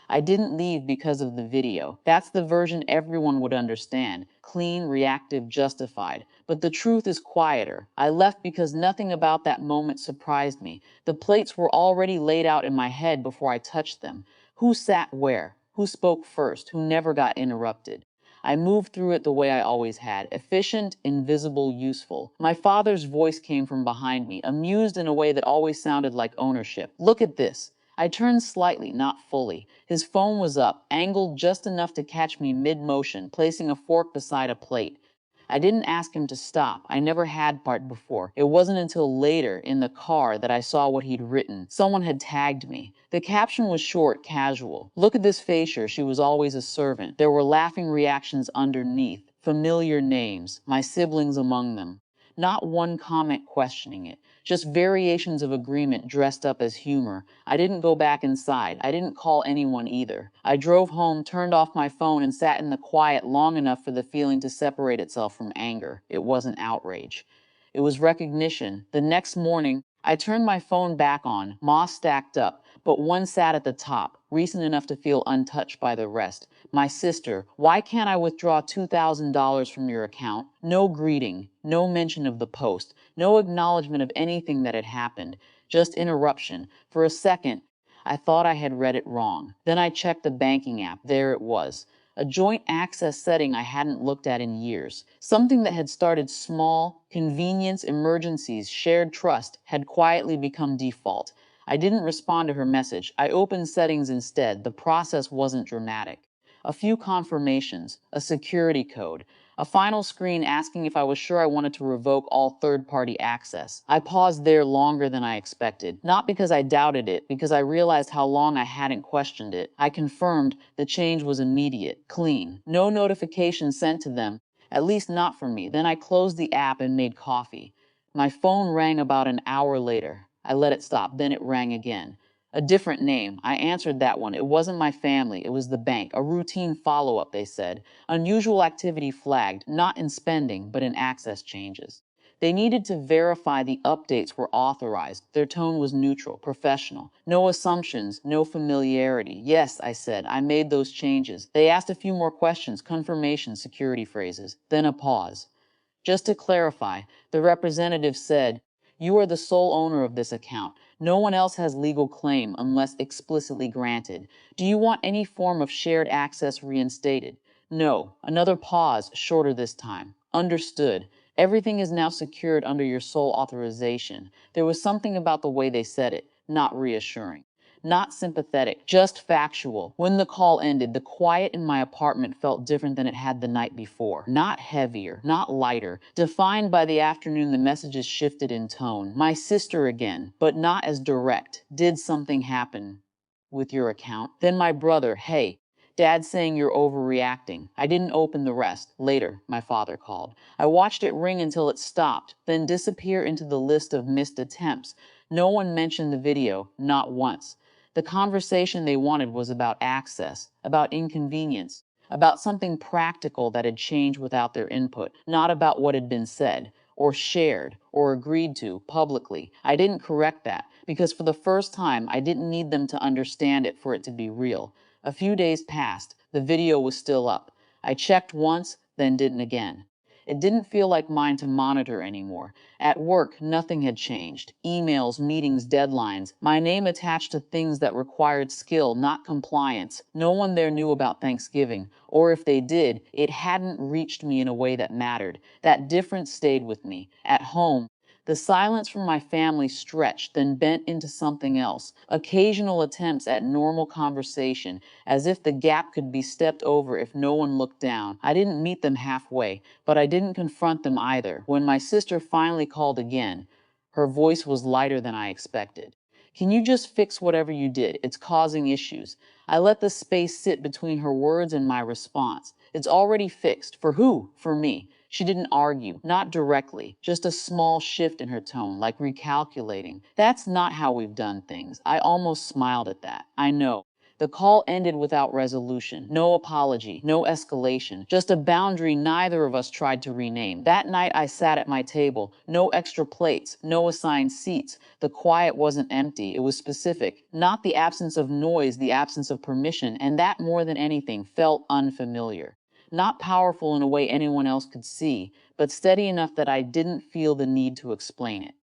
I didn't leave because of the video. That's the version everyone would understand. Clean, reactive, justified. But the truth is quieter. I left because nothing about that moment surprised me. The plates were already laid out in my head before I touched them. Who sat where? Who spoke first? Who never got interrupted? I moved through it the way I always had, efficient, invisible, useful. My father's voice came from behind me, amused in a way that always sounded like ownership. Look at this. I turned slightly, not fully. His phone was up, angled just enough to catch me mid-motion, placing a fork beside a plate. I didn't ask him to stop. I never had part before. It wasn't until later, in the car, that I saw what he'd written. Someone had tagged me. The caption was short, casual. Look at this facial. She was always a servant. There were laughing reactions underneath. Familiar names. My siblings among them. Not one comment questioning it. Just variations of agreement dressed up as humor. I didn't go back inside. I didn't call anyone either. I drove home, turned off my phone, and sat in the quiet long enough for the feeling to separate itself from anger. It wasn't outrage. It was recognition. The next morning, I turned my phone back on, moss stacked up, but one sat at the top, recent enough to feel untouched by the rest. My sister, why can't I withdraw $2,000 from your account? No greeting, no mention of the post, no acknowledgement of anything that had happened, just interruption. For a second, I thought I had read it wrong. Then I checked the banking app. There it was. A joint access setting I hadn't looked at in years. Something that had started small, convenience, emergencies, shared trust, had quietly become default. I didn't respond to her message. I opened settings instead. The process wasn't dramatic. A few confirmations, a security code, a final screen asking if I was sure I wanted to revoke all third-party access. I paused there longer than I expected, not because I doubted it, because I realized how long I hadn't questioned it. I confirmed the change was immediate, clean, no notification sent to them, at least not for me. Then I closed the app and made coffee. My phone rang about an hour later. I let it stop, then it rang again. A different name. I answered that one. It wasn't my family. It was the bank. A routine follow-up, they said. Unusual activity flagged, not in spending, but in access changes. They needed to verify the updates were authorized. Their tone was neutral, professional. No assumptions, no familiarity. Yes, I said, I made those changes. They asked a few more questions, confirmation, security phrases. Then a pause. Just to clarify, the representative said, you are the sole owner of this account. No one else has legal claim unless explicitly granted. Do you want any form of shared access reinstated? No. Another pause, shorter this time. Understood. Everything is now secured under your sole authorization. There was something about the way they said it, not reassuring. Not sympathetic, just factual. When the call ended, the quiet in my apartment felt different than it had the night before. Not heavier, not lighter. Defined by the afternoon, the messages shifted in tone. My sister again, but not as direct. Did something happen with your account? Then my brother, hey, Dad saying you're overreacting. I didn't open the rest. Later, my father called. I watched it ring until it stopped, then disappear into the list of missed attempts. No one mentioned the video, not once. The conversation they wanted was about access, about inconvenience, about something practical that had changed without their input, not about what had been said, or shared, or agreed to publicly. I didn't correct that, because for the first time, I didn't need them to understand it for it to be real. A few days passed. The video was still up. I checked once, then didn't again. It didn't feel like mine to monitor anymore. At work, nothing had changed. Emails, meetings, deadlines. My name attached to things that required skill, not compliance. No one there knew about Thanksgiving, or if they did, it hadn't reached me in a way that mattered. That difference stayed with me. At home, the silence from my family stretched, then bent into something else. Occasional attempts at normal conversation, as if the gap could be stepped over if no one looked down. I didn't meet them halfway, but I didn't confront them either. When my sister finally called again, her voice was lighter than I expected. Can you just fix whatever you did? It's causing issues. I let the space sit between her words and my response. It's already fixed. For who? For me. She didn't argue, not directly, just a small shift in her tone, like recalculating. That's not how we've done things. I almost smiled at that. I know. The call ended without resolution. No apology, no escalation, just a boundary neither of us tried to rename. That night I sat at my table. No extra plates, no assigned seats. The quiet wasn't empty, it was specific. Not the absence of noise, the absence of permission, and that more than anything felt unfamiliar. Not powerful in a way anyone else could see, but steady enough that I didn't feel the need to explain it.